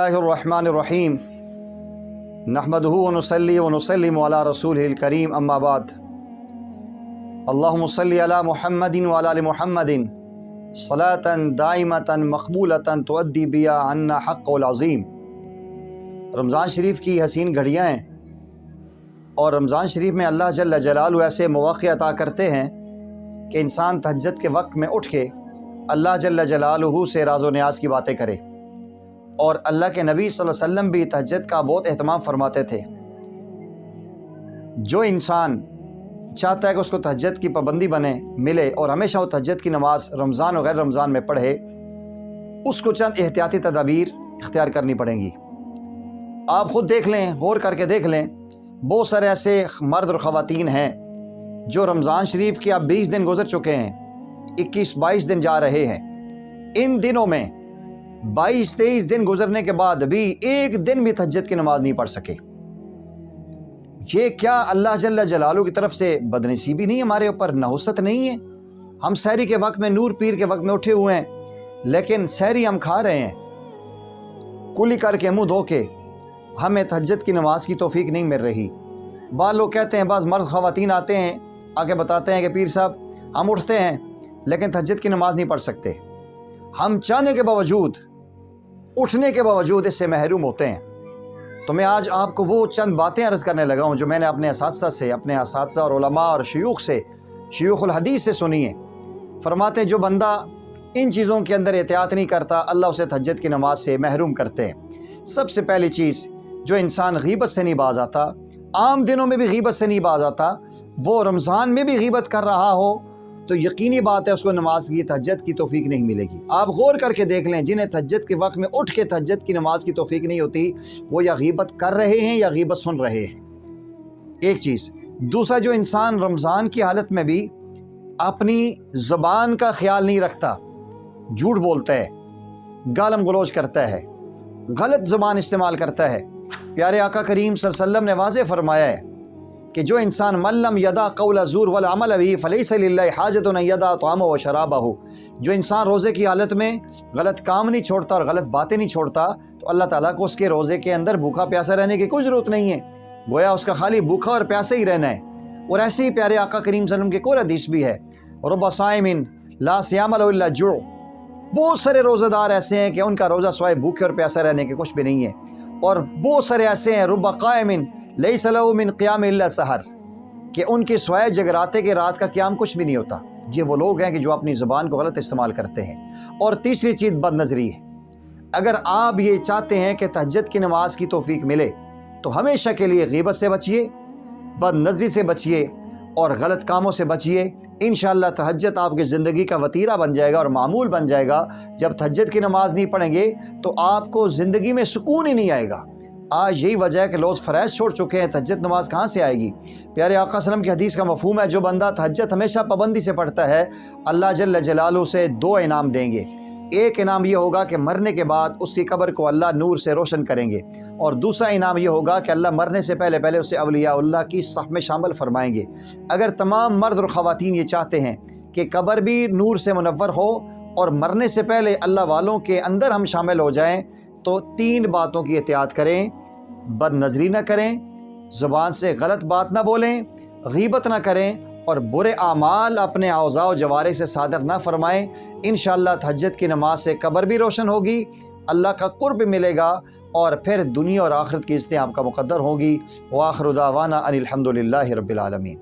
बिस्मिल्लाहिर्रहमानिर्रहीम नहमदुहु व नुसल्ली व नुसल्लिमु अला रसूलिहिल करीम अम्मा बाद। अल्लाहुम्मा सल्लि अला मुहम्मदिन व अला आलि मुहम्मदिन सलातन दाइमतन मक़बूलतन तुअद्दी बिहा अन्ना हक़्क़ुल अज़ीम। रमज़ान शरीफ की हसीन घड़ियाँ हैं और रमज़ान शरीफ में अल्लाह जल्ल जलालहू ऐसे मौक़े अता करते हैं कि इंसान तहज्जुद के वक्त में उठ के अल्लाह जल्ल जलालहू से राज़ो न्याज़ की बातें करे। और अल्लाह के नबी सल्लल्लाहु अलैहि वसल्लम भी तहज्जुद का बहुत एहतमाम फरमाते थे। जो इंसान चाहता है कि उसको तहज्जुद की पाबंदी बने मिले और हमेशा वो तहज्जुद की नमाज़ रमज़ान और गैर रमज़ान में पढ़े, उसको चंद एहतियाती तदाबीर इख्तियार करनी पड़ेंगी। आप ख़ुद देख लें, गौर करके देख लें, बहुत सारे ऐसे मर्द और ख़वातीन हैं जो रमज़ान शरीफ के अब 20 दिन गुजर चुके हैं, 21-22 दिन जा रहे हैं। इन दिनों में 22-23 दिन गुजरने के बाद भी एक दिन भी तहज्जुद की नमाज नहीं पढ़ सके। ये क्या अल्लाह जल्ल जलालहू की तरफ से बदनसीबी नहीं, हमारे ऊपर नहुसत नहीं है? हम सहरी के वक्त में, नूर पीर के वक्त में उठे हुए हैं, लेकिन सहरी हम खा रहे हैं कुली करके, मुँह धो के। हमें तहज्जुद की नमाज की तौफीक नहीं मिल रही। बाद लोग कहते हैं, बाज़ मर्द ख़वातीन आते हैं, आके बताते हैं कि पीर साहब हम उठते हैं लेकिन तहज्जुद की नमाज नहीं पढ़ सकते। हम चाहने के बावजूद, उठने के बावजूद इससे महरूम होते हैं। तो मैं आज आपको वो चंद बातें अर्ज़ करने लगा हूँ जो मैंने अपने असातिज़ा से, अपने असातिज़ा और उलमा और शयूख से, शयूखुल हदीस से सुनी है। फरमाते हैं जो बंदा इन चीज़ों के अंदर एहतियात नहीं करता, अल्लाह उसे तहज्जुद की नमाज से महरूम करते हैं। सबसे पहली चीज़, जो इंसान गीबत से नहीं बाज आता, आम दिनों में भी गीबत से नहीं बाज आता, वो रमज़ान में भी गीबत कर रहा हो तो यकीनी बात है उसको नमाज की तहज्जुद की तौफीक नहीं मिलेगी। आप गौर करके देख लें, जिन्हें तहज्जुद के वक्त में उठ के तहज्जुद की नमाज की तौफीक नहीं होती, वो या गीबत कर रहे हैं या गीबत सुन रहे हैं। एक चीज़। दूसरा, जो इंसान रमज़ान की हालत में भी अपनी ज़ुबान का ख्याल नहीं रखता, झूठ बोलता है, गालम गलोच करता है, गलत ज़ुबान इस्तेमाल करता है, प्यारे आका करीम सल्लल्लाहु अलैहि वसल्लम ने वाज़ेह फरमाया है कि जो इंसान मल्लम यदा कौल ज़ूर वल अमल बिही फलैसा लिल्लाहि हाजतुन अन यदा तअमहु व शराबहु। जो इंसान रोज़े की हालत में गलत काम नहीं छोड़ता और गलत बातें नहीं छोड़ता, तो अल्लाह ताला को उसके रोज़े के अंदर भूखा प्यासा रहने की कोई ज़रूरत नहीं है। गोया उसका खाली भूखा और प्यासा ही रहना है। और ऐसे ही प्यारे आका करीम सल्लल्लाहु अलैहि वसल्लम के कोई हदीस भी है, रुब्बा साइमिन ला सियाम लहु इल्ला जू। बहुत सारे रोज़ेदार ऐसे हैं कि उनका रोज़ा सिवाय भूखे और प्यासा रहने के कुछ भी नहीं है। और बहुत सारे ऐसे हैं, रुब्बा कायमिन लैसा लहु मिन क़ियाम इल्ला सहर, कि उनके सिवाय जगराते के रात का क़याम कुछ भी नहीं होता। ये वो लोग हैं कि जो अपनी ज़ुबान को गलत इस्तेमाल करते हैं। और तीसरी चीज़ बदनज़री है। अगर आप ये चाहते हैं कि तहज्जुद की नमाज की तौफीक मिले तो हमेशा के लिए गीबत से बचिए, बदनज़री से बचिए और गलत कामों से बचिए। इंशाअल्लाह तहज्जुद आपकी ज़िंदगी का वतीरा बन जाएगा और मामूल बन जाएगा। जब तहज्जुद की नमाज नहीं पढ़ेंगे तो आपको ज़िंदगी में सुकून ही नहीं आएगा। आज यही वजह है कि लोग फ़रज़ छोड़ चुके हैं, तहज्जुद नमाज कहाँ से आएगी? प्यारे आका सल्लम की हदीस का मफ़हूम है, जो बंदा तहज्जुद हमेशा पाबंदी से पढ़ता है, अल्लाह जल्ल जलालहू से 2 इनाम देंगे। एक इनाम ये होगा कि मरने के बाद उसकी कब्र को अल्लाह नूर से रोशन करेंगे, और दूसरा इनाम ये होगा कि अल्लाह मरने से पहले पहले उसे अवलियाउल्लाह की सफ़ में शामिल फरमाएंगे। अगर तमाम मर्द और ख़वातीन ये चाहते हैं कि कब्र भी नूर से मुनव्वर हो और मरने से पहले अल्लाह वालों के अंदर हम शामिल हो जाएँ, तो 3 बातों की एहतियात करें। बदनज़री न करें, ज़ुबान से गलत बात ना बोलें, गीबत ना करें और बुरे आमाल अपने औज़ा व जवारे से सादर ना फरमाएं। इंशाअल्लाह तहज्जुद की नमाज से कब्र भी रोशन होगी, अल्लाह का कुर्ब मिलेगा और फिर दुनिया और आखिरत की इज़्ज़तें आपका मुक़द्दर होगी। व आखिरु दावाना अनिल हम्दुलिल्लाहि रब्बिल आलमीन।